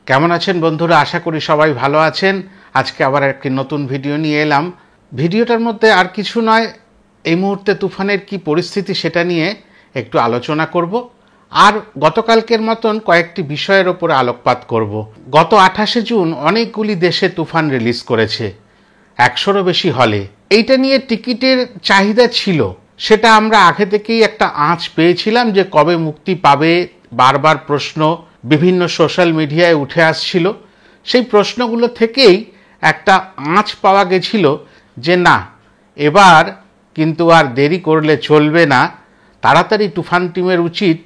কেমন আছেন বন্ধুরা? আশা করি সবাই ভালো আছেন। আজকে আবার একটি নতুন ভিডিও নিয়ে এলাম। ভিডিওটার মধ্যে আর কিছু নয়, এই মুহূর্তে তুফানের কি পরিস্থিতি সেটা নিয়ে একটু আলোচনা করব, আর গতকালকের মতন কয়েকটি বিষয়ের ওপরে আলোকপাত করব। গত 28শে জুন অনেকগুলি দেশে তুফান রিলিজ করেছে, 100রও বেশি হলে। এইটা নিয়ে টিকিটের চাহিদা ছিল, সেটা আমরা আগে থেকেই একটা আঁচ পেয়েছিলাম যে কবে মুক্তি পাবে। বারবার প্রশ্ন বিভিন্ন সোশ্যাল মিডিয়ায় উঠে আসছিল। সেই প্রশ্নগুলো থেকেই একটা আঁচ পাওয়া গেছিল যে না, এবার কিন্তু আর দেরি করলে চলবে না, তাড়াতাড়ি তুফান টিমের উচিত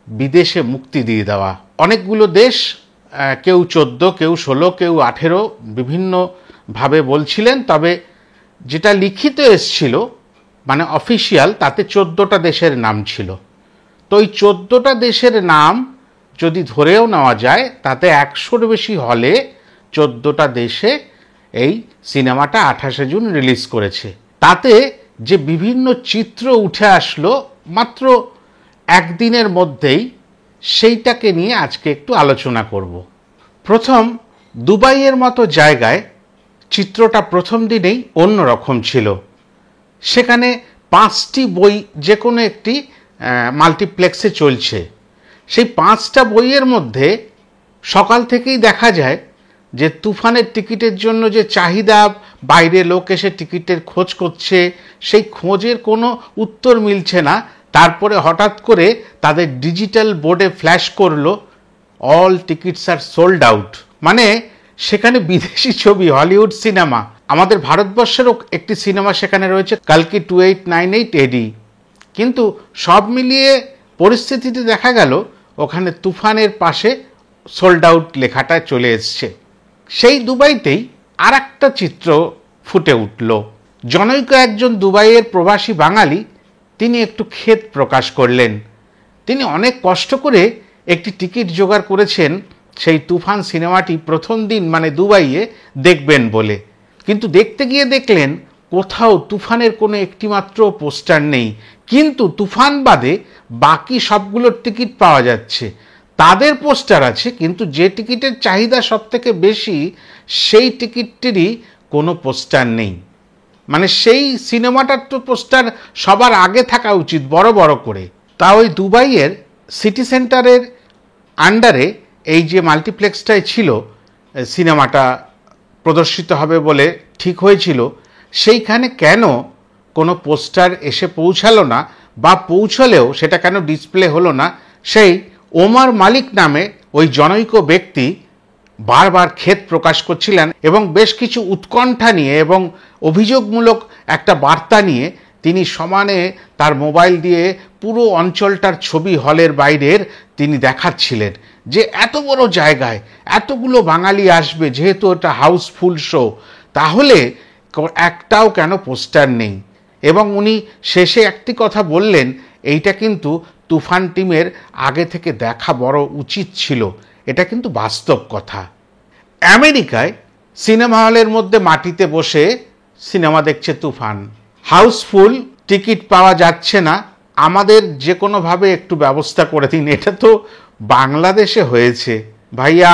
বিদেশে মুক্তি দিয়ে দেওয়া। অনেকগুলো দেশ, কেউ 14, কেউ 16, কেউ 18 বিভিন্নভাবে বলছিলেন, তবে যেটা লিখিত এসছিল মানে অফিসিয়াল, তাতে 14টা দেশের নাম ছিল। তো ওই 14টা দেশের নাম যদি ধরেও নেওয়া যায়, তাতে 100-র বেশি হলে 14টা দেশে এই সিনেমাটা 28শে জুন রিলিজ করেছে। তাতে যে বিভিন্ন চিত্র উঠে আসলো মাত্র একদিনের মধ্যেই, সেইটাকে নিয়ে আজকে একটু আলোচনা করব। প্রথম, দুবাইয়ের মতো জায়গায় চিত্রটা প্রথম দিনেই অন্যরকম ছিল। সেখানে 5টি বই যে কোনো একটি মাল্টিপ্লেক্সে চলছে। সেই 5টা বইয়ের মধ্যে সকাল থেকেই দেখা যায় যে তুফানের টিকিটের জন্য যে চাহিদা, বাইরে লোক এসে টিকিটের খোঁজ করছে, সেই খোঁজের কোনো উত্তর মিলছে না। তারপরে হঠাৎ করে তাদের ডিজিটাল বোর্ডে ফ্ল্যাশ করলো, all tickets are sold out. মানে সেখানে বিদেশি ছবি, হলিউড সিনেমা, আমাদের ভারতবর্ষেরও একটি সিনেমা সেখানে রয়েছে, কালকি 2898 AD। কিন্তু সব মিলিয়ে পরিস্থিতিতে দেখা গেল ওখানে তুফানের পাশে সোল্ড আউট লেখাটা চলে এসছে। সেই দুবাইতেই আর একটা চিত্র ফুটে উঠল। জনৈক একজন দুবাইয়ের প্রবাসী বাঙালি, তিনি একটু খেদ প্রকাশ করলেন। তিনি অনেক কষ্ট করে একটি টিকিট জোগাড় করেছেন সেই তুফান সিনেমাটি প্রথম দিন মানে দুবাইয়ে দেখবেন বলে। কিন্তু দেখতে গিয়ে দেখলেন কোথাও তুফানের কোনো একটিমাত্র পোস্টার নেই। কিন্তু তুফান বাদে বাকি সবগুলোর টিকিট পাওয়া যাচ্ছে, তাদের পোস্টার আছে, কিন্তু যে টিকিটের চাহিদা সব থেকে বেশি সেই টিকিটটিরই কোনো পোস্টার নেই। মানে সেই সিনেমাটার তো পোস্টার সবার আগে থাকা উচিত, বড় বড় করে। তা ওই দুবাইয়ের সিটি সেন্টারের আন্ডারে এই যে মাল্টিপ্লেক্সটাই ছিল, সিনেমাটা প্রদর্শিত হবে বলে ঠিক হয়েছিল, সেইখানে কেন কোনো পোস্টার এসে পৌঁছালো না, বা পৌঁছলেও সেটা কেন ডিসপ্লে হলো না, সেই ওমর মালিক নামে ওই জনৈক ব্যক্তি বারবার খেদ প্রকাশ করছিলেন এবং বেশ কিছু উৎকণ্ঠা নিয়ে এবং অভিযোগমূলক একটা বার্তা নিয়ে তিনি সমানে তার মোবাইল দিয়ে পুরো অঞ্চলটার ছবি, হলের বাইরের তিনি দেখাচ্ছিলেন যে এত বড় জায়গায় এতগুলো বাঙালি আসবে, যেহেতু এটা হাউসফুল শো, তাহলে একটাও কেন পোস্টার নেই। এবং উনি শেষে একটি কথা বললেন, এইটা কিন্তু তুফান টিমের আগে থেকে দেখা বড় উচিত ছিল। এটা কিন্তু বাস্তব কথা। আমেরিকায় সিনেমা হলের মধ্যে মাটিতে বসে সিনেমা দেখছে তুফান, হাউসফুল, টিকিট পাওয়া যাচ্ছে না, আমাদের যে কোনোভাবে একটু ব্যবস্থা করে দিন। এটা তো বাংলাদেশে হয়েছে। ভাইয়া,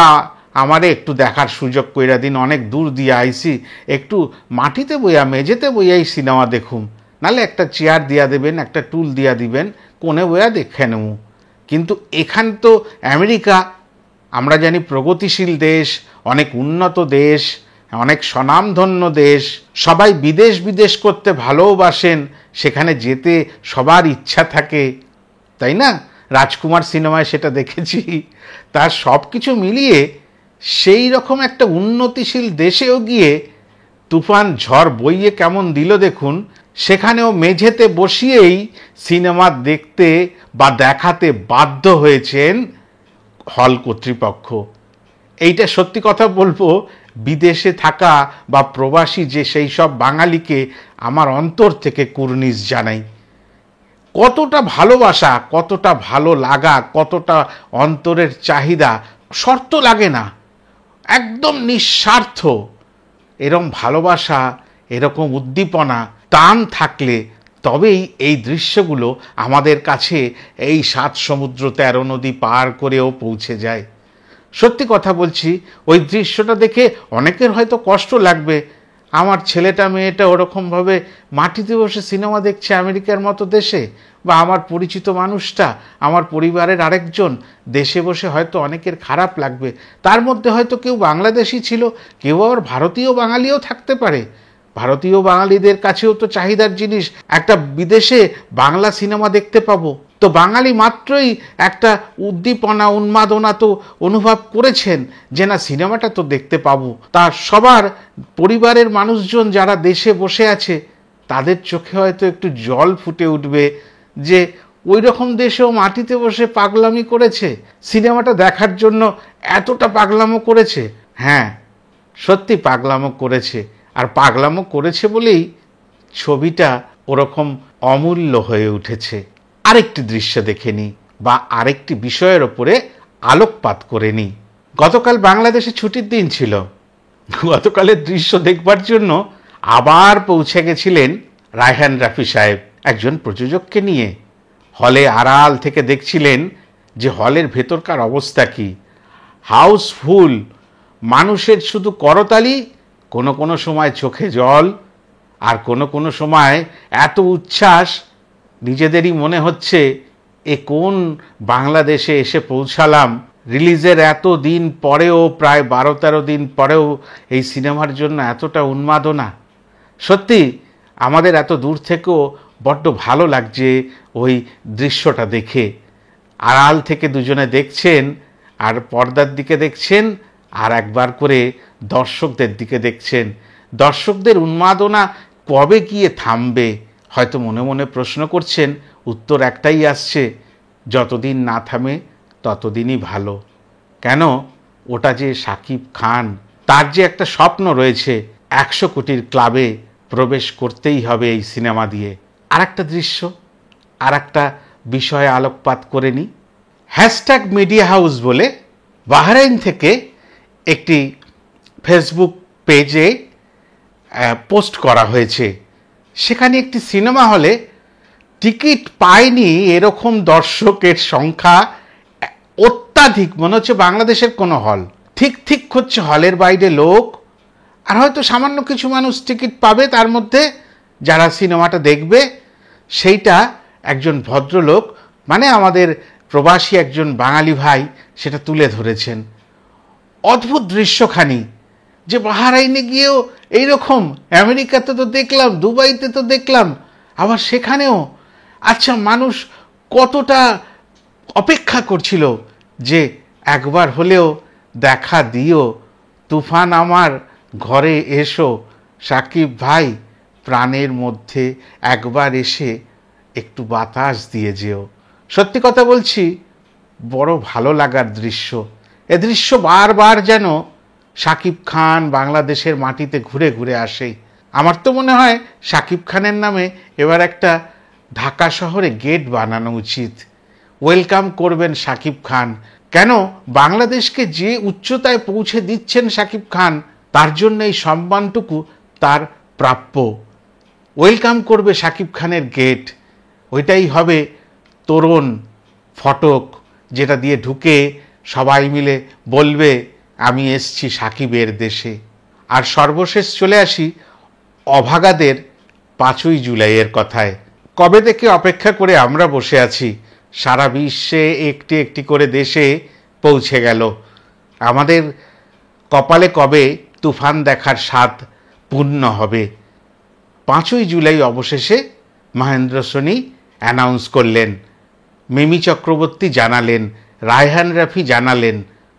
আমারে একটু দেখার সুযোগ কইরা দিন, অনেক দূর দিয়ে আইসি, একটু মাটিতে বইয়া, মেঝেতে বইয়াই সিনেমা দেখুম, নাহলে একটা চেয়ার দিয়া দেবেন, একটা টুল দিয়া দিবেন, কোণে বইয়া দেখে নেব। কিন্তু এখান তো আমেরিকা, আমরা জানি প্রগতিশীল দেশ, অনেক উন্নত দেশ, অনেক স্বনামধন্য দেশ, সবাই বিদেশ বিদেশ করতে ভালোবাসেন, সেখানে যেতে সবার ইচ্ছা থাকে, তাই না? রাজকুমার সিনেমায় সেটা দেখেছি। তার সব কিছু মিলিয়ে সেই রকম একটা উন্নতিশীল দেশেও গিয়ে তুফান ঝড় বইয়ে কেমন দিল দেখুন। সেখানেও মেঝেতে বসিয়েই সিনেমা দেখতে বা দেখাতে বাধ্য হয়েছেন হল কর্তৃপক্ষ। এইটা সত্যি কথা বলবো, বিদেশে থাকা বা প্রবাসী যে সেই সব বাঙালিকে আমার অন্তর থেকে কুর্নিশ জানাই। কতটা ভালোবাসা, কতটা ভালো লাগা, কতটা অন্তরের চাহিদা, শর্ত লাগে না, একদম নিঃস্বার্থ। এরকম ভালোবাসা, এরকম উদ্দীপনা, টান থাকলে তবেই এই দৃশ্যগুলো আমাদের কাছে এই 7 সমুদ্র 13 নদী পার করেও পৌঁছে যায়। সত্যি কথা বলছি, ওই দৃশ্যটা দেখে অনেকের হয়তো কষ্ট লাগবে। আমার ছেলেটা মেয়েটা ওরকমভাবে মাটিতে বসে সিনেমা দেখছে আমেরিকার মতো দেশে, বা আমার পরিচিত মানুষটা, আমার পরিবারের আরেকজন দেশে বসে, হয়তো অনেকের খারাপ লাগবে। তার মধ্যে হয়তো কেউ বাংলাদেশি ছিল, কেউ আবার ভারতীয় বাঙালিও থাকতে পারে। ভারতীয় বাঙালিদের কাছেও তো চাহিদার জিনিস, একটা বিদেশে বাংলা সিনেমা দেখতে পাবো। তো বাঙালি মাত্রই একটা উদ্দীপনা, উন্মাদনা তো অনুভব করেছেন যে না, সিনেমাটা তো দেখতে পাবো। তার সবার পরিবারের মানুষজন যারা দেশে বসে আছে, তাদের চোখে হয়তো একটু জল ফুটে উঠবে যে ওই রকম দেশেও মাটিতে বসে পাগলামি করেছে, সিনেমাটা দেখার জন্য এতটা পাগলামো করেছে। হ্যাঁ, সত্যি পাগলামো করেছে, আর পাগলামো করেছে বলেই ছবিটা ওরকম অমূল্য হয়ে উঠেছে। আরেকটি দৃশ্য দেখে নিই, বা আরেকটি বিষয়ের ওপরে আলোকপাত করে নিই। গতকাল বাংলাদেশে ছুটির দিন ছিল। গতকালের দৃশ্য দেখবার জন্য আবার পৌঁছে গেছিলেন রায়হান রাফি সাহেব একজন প্রযোজককে নিয়ে। হলে আড়াল থেকে দেখছিলেন যে হলের ভেতরকার অবস্থা কি। হাউসফুল, মানুষের শুধু করতালি, কোনো কোনো সময় চোখে জল, আর কোনো কোনো সময় এত উচ্ছ্বাস, নিজেদেরই মনে হচ্ছে এ কোন বাংলাদেশে এসে পৌঁছালাম। রিলিজের এত দিন পরেও, প্রায় 12-13 দিন পরেও এই সিনেমার জন্য এতটা উন্মাদনা। সত্যি আমাদের এত দূর থেকেও বড্ড ভালো লাগছে ওই দৃশ্যটা দেখে। আড়াল থেকে দুজনে দেখছেন, আর পর্দার দিকে দেখছেন, আর একবার করে দর্শকদের দিকে দেখছেন। দর্শকদের উন্মাদনা কবে গিয়ে থামবে হয়তো মনে মনে প্রশ্ন করছেন। উত্তর একটাই আসছে, যতদিন না থামে ততদিনই ভালো। কেন? ওটা যে শাকিব খান, তার যে একটা স্বপ্ন রয়েছে 100 কোটির ক্লাবে প্রবেশ করতেই হবে এই সিনেমা দিয়ে। আর একটা দৃশ্য, আর একটা বিষয়ে আলোকপাত করে নিই। হ্যাশট্যাগ মিডিয়া হাউস বলে বাহরাইন থেকে একটি ফেসবুক পেজে পোস্ট করা হয়েছে। সেখানে একটি সিনেমা হলে টিকিট পায়নি এরকম দর্শকের সংখ্যা অত্যাধিক, মনে হচ্ছে বাংলাদেশের কোনো হল। ঠিক ঠিক হচ্ছে হলের বাইরে লোক, আর হয়তো সামান্য কিছু মানুষ টিকিট পাবে, তার মধ্যে যারা সিনেমাটা দেখবে সেইটা একজন ভদ্রলোক, মানে আমাদের প্রবাসী একজন বাঙালি ভাই সেটা তুলে ধরেছেন। অদ্ভুত দৃশ্যখানি, যে বাহরাইনে গিয়েও এইরকম, আমেরিকাতে তো দেখলাম, দুবাইতে তো দেখলাম, আবার সেখানেও। আচ্ছা, মানুষ কতটা অপেক্ষা করছিল যে একবার হলেও দেখা দিও, তুফান আমার ঘরে এসো, সাকিব ভাই প্রাণের মধ্যে একবার এসে একটু বাতাস দিয়ে যেও। সত্যি কথা বলছি, বড় ভালো লাগার দৃশ্য। এ দৃশ্য বারবার যেন সাকিব খান বাংলাদেশের মাটিতে ঘুরে ঘুরে আসে। আমার তো মনে হয় সাকিব খানের নামে এবার একটা ঢাকা শহরে গেট বানানো উচিত। ওয়েলকাম করবেন সাকিব খান। কেন? বাংলাদেশকে যে উচ্চতায় পৌঁছে দিচ্ছেন সাকিব খান, তার জন্য এই সম্মানটুকু তার প্রাপ্য। ওয়েলকাম করবে সাকিব খানের গেট, ওইটাই হবে তোরণ ফটক, যেটা দিয়ে ঢুকে সবাই মিলে বলবে আমি এসছি সাকিবের দেশে। আর সর্বশেষ চলে আসি অভাগাদের 5ই জুলাইয়ের কথায়। কবে থেকে অপেক্ষা করে আমরা বসে আছি, সারা বিশ্বে একটি একটি করে দেশে পৌঁছে গেল। আমাদের কপালে কবে তুফান দেখার স্বাদ পূর্ণ হবে। 5ই জুলাই অবশেষে মহেন্দ্র সোনি অ্যানাউন্স করলেন, মিমি চক্রবর্তী জানালেন, রায়হান রাফি জানালেন,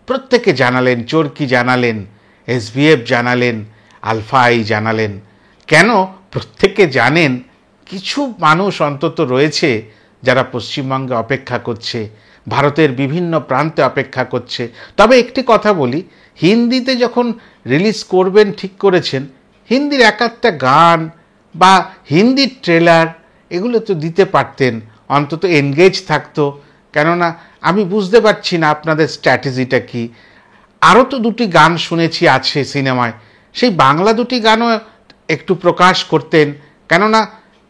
প্রত্যেকে জানালেন, চরকি জানালেন, SBF জানালেন, আলফা আই জানালেন। কেন প্রত্যেকে জানেন? কিছু মানুষ অন্তত রয়েছে যারা পশ্চিমবঙ্গে অপেক্ষা করছে, ভারতের বিভিন্ন প্রান্তে অপেক্ষা করছে। তবে একটি কথা বলি, হিন্দিতে যখন রিলিজ করবেন ঠিক করেছেন, হিন্দির এক একটা গান বা হিন্দির ট্রেলার এগুলো তো দিতে পারতেন, অন্তত এনগেজ থাকতো। কেননা আমি বুঝতে পারছি না আপনাদের স্ট্র্যাটেজিটা কি। আরও তো 2টি গান শুনেছি আছে সিনেমায়, সেই বাংলা 2টি গানও একটু প্রকাশ করতেন। কেননা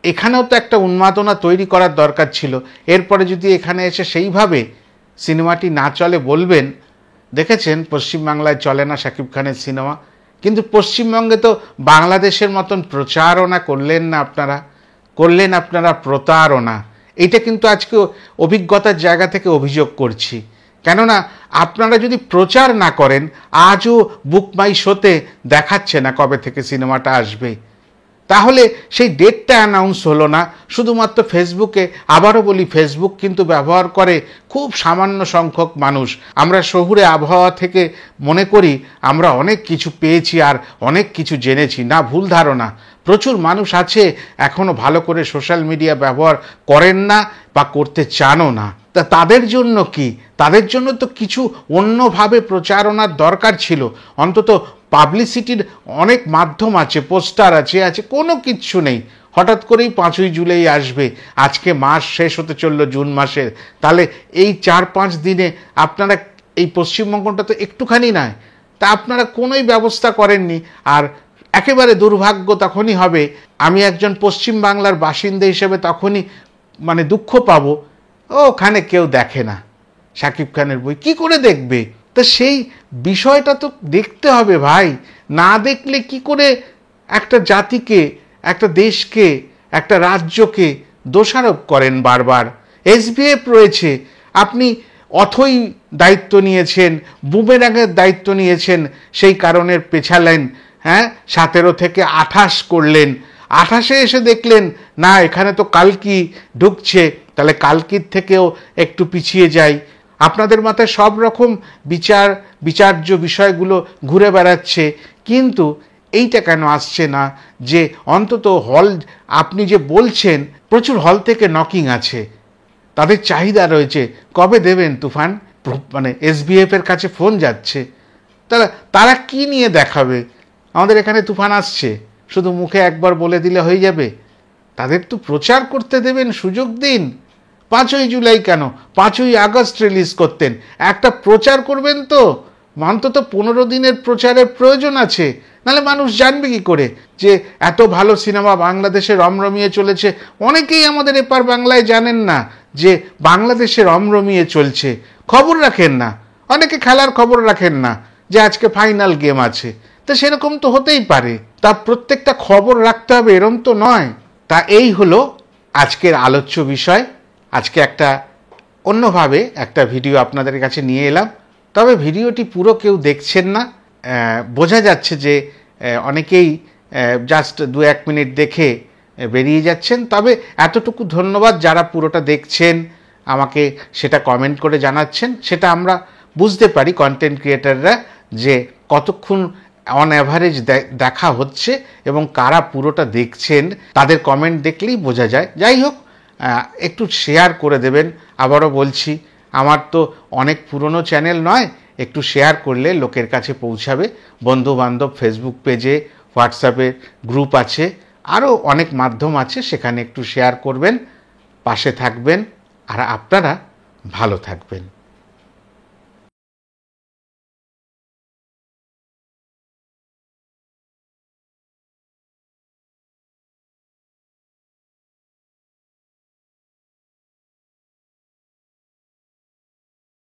এখানেও তো একটা উন্মাদনা তৈরি করার দরকার ছিল। এরপরে যদি এখানে এসে সেইভাবে সিনেমাটি না চলে, বলবেন দেখেছেন পশ্চিমবাংলায় চলে না শাকিব খানের সিনেমা, কিন্তু পশ্চিমবঙ্গে তো বাংলাদেশের মতন প্রচারণা করলেন আপনারা প্রতারণা। এটা কিন্তু আজকে অভিজ্ঞতার জায়গা থেকে অভিযোগ করছি। কেননা আপনারা যদি প্রচার না করেন, আজও বুক মাই শোতে দেখাচ্ছে না কবে থেকে সিনেমাটা আসবে, তাহলে সেই ডেটটা অ্যানাউন্স হলো না। শুধুমাত্র ফেসবুকে, আবারও বলি ফেসবুক কিন্তু ব্যবহার করে খুব সামান্য সংখ্যক মানুষ। আমরা শহুরে আবহাওয়া থেকে মনে করি আমরা অনেক কিছু পেয়েছি আর অনেক কিছু জেনেছি, না, ভুল ধারণা। প্রচুর মানুষ আছে এখনও ভালো করে সোশ্যাল মিডিয়া ব্যবহার করেন না বা করতে চানও না। তা তাদের জন্য কি? তাদের জন্য তো কিছু অন্যভাবে প্রচারণার দরকার ছিল। অন্তত পাবলিসিটির অনেক মাধ্যম আছে, পোস্টার আছে, কোনো কিচ্ছু নেই। হঠাৎ করেই 5ই জুলাই আসবে, আজকে মাস শেষ হতে চললো জুন মাসের। তাহলে এই 4-5 দিনে আপনারা এই পশ্চিমবঙ্গটা তো একটুখানি নয়, তা আপনারা কোনোই ব্যবস্থা করেননি। আর একেবারে দুর্ভাগ্য তখনই হবে, আমি একজন পশ্চিম বাংলার বাসিন্দা হিসেবে তখনই দুঃখ পাবো, ওখানে কেউ দেখে না শাকিব খানের বই, কি করে দেখবে? তা সেই বিষয়টা তো দেখতে হবে ভাই। না দেখলে কি করে একটা জাতিকে, একটা দেশকে, একটা রাজ্যকে দোষারোপ করেন বারবার? এসবিএফ রয়েছে, আপনি অথই দায়িত্ব নিয়েছেন, বুমেরাঙের দায়িত্ব নিয়েছেন, সেই কারণের পেছালেন, 17 থেকে 28 করলেন। 28-এ এসে দেখলেন না, এখানে তো কালকি ঢুকছে, তাহলে কালকির থেকেও একটু পিছিয়ে যাই। আপনাদের মাথায় সব রকম বিচার্য বিষয়গুলো ঘুরে বেড়াচ্ছে, কিন্তু এইটা কেন আসছে না যে অন্তত হল, আপনি যে বলছেন প্রচুর হল থেকে নকিং আছে, তাদের চাহিদা রয়েছে, কবে দেবেন তুফান? এসবিএফ এর কাছে ফোন যাচ্ছে, তারা কি নিয়ে দেখাবে? আমাদের এখানে তুফান আসছে, শুধু মুখে একবার বলে দিলে হয়ে যাবে? তাদের তো প্রচার করতে দেবেন, সুযোগ দিন। 5ই জুলাই কেন, 5ই আগস্ট রিলিজ করতেন, একটা প্রচার করবেন তো, অন্তত 15 দিনের প্রচারের প্রয়োজন আছে। নাহলে মানুষ জানবে কি করে যে এত ভালো সিনেমা বাংলাদেশে রমরমিয়ে চলেছে? অনেকেই আমাদের এপার বাংলায় জানেন না যে বাংলাদেশে রমরমিয়ে চলছে, খবর রাখেন না, অনেকে খেলার খবর রাখেন না যে আজকে ফাইনাল গেম আছে। তা সেরকম তো হতেই পারে, তা প্রত্যেকটা খবর রাখতে হবে এরম তো নয়। তা এই হলো আজকের আলোচ্য বিষয়। আজকে একটা অন্যভাবে একটা ভিডিও আপনাদের কাছে নিয়ে এলাম, তবে ভিডিওটি পুরো কেউ দেখছেন না। বোঝা যাচ্ছে যে অনেকেই জাস্ট 2-1 মিনিট দেখে বেরিয়ে যাচ্ছেন। তবে এতটুকু ধন্যবাদ যারা পুরোটা দেখছেন, আমাকে সেটা কমেন্ট করে জানাচ্ছেন, সেটা আমরা বুঝতে পারি কন্টেন্ট ক্রিয়েটাররা যে কতক্ষণ অন অ্যাভারেজ দেখা হচ্ছে এবং কারা পুরোটা দেখছেন, তাদের কমেন্ট দেখলেই বোঝা যায়। যাই হোক, একটু শেয়ার করে দেবেন। আবারও বলছি, আমার তো অনেক পুরনো চ্যানেল নয়, একটু শেয়ার করলে লোকের কাছে পৌঁছাবে। বন্ধু বান্ধব ফেসবুক পেজে, হোয়াটসঅ্যাপে গ্রুপ আছে, আরও অনেক মাধ্যম আছে, সেখানে একটু শেয়ার করবেন, পাশে থাকবেন, আর আপনারা ভালো থাকবেন।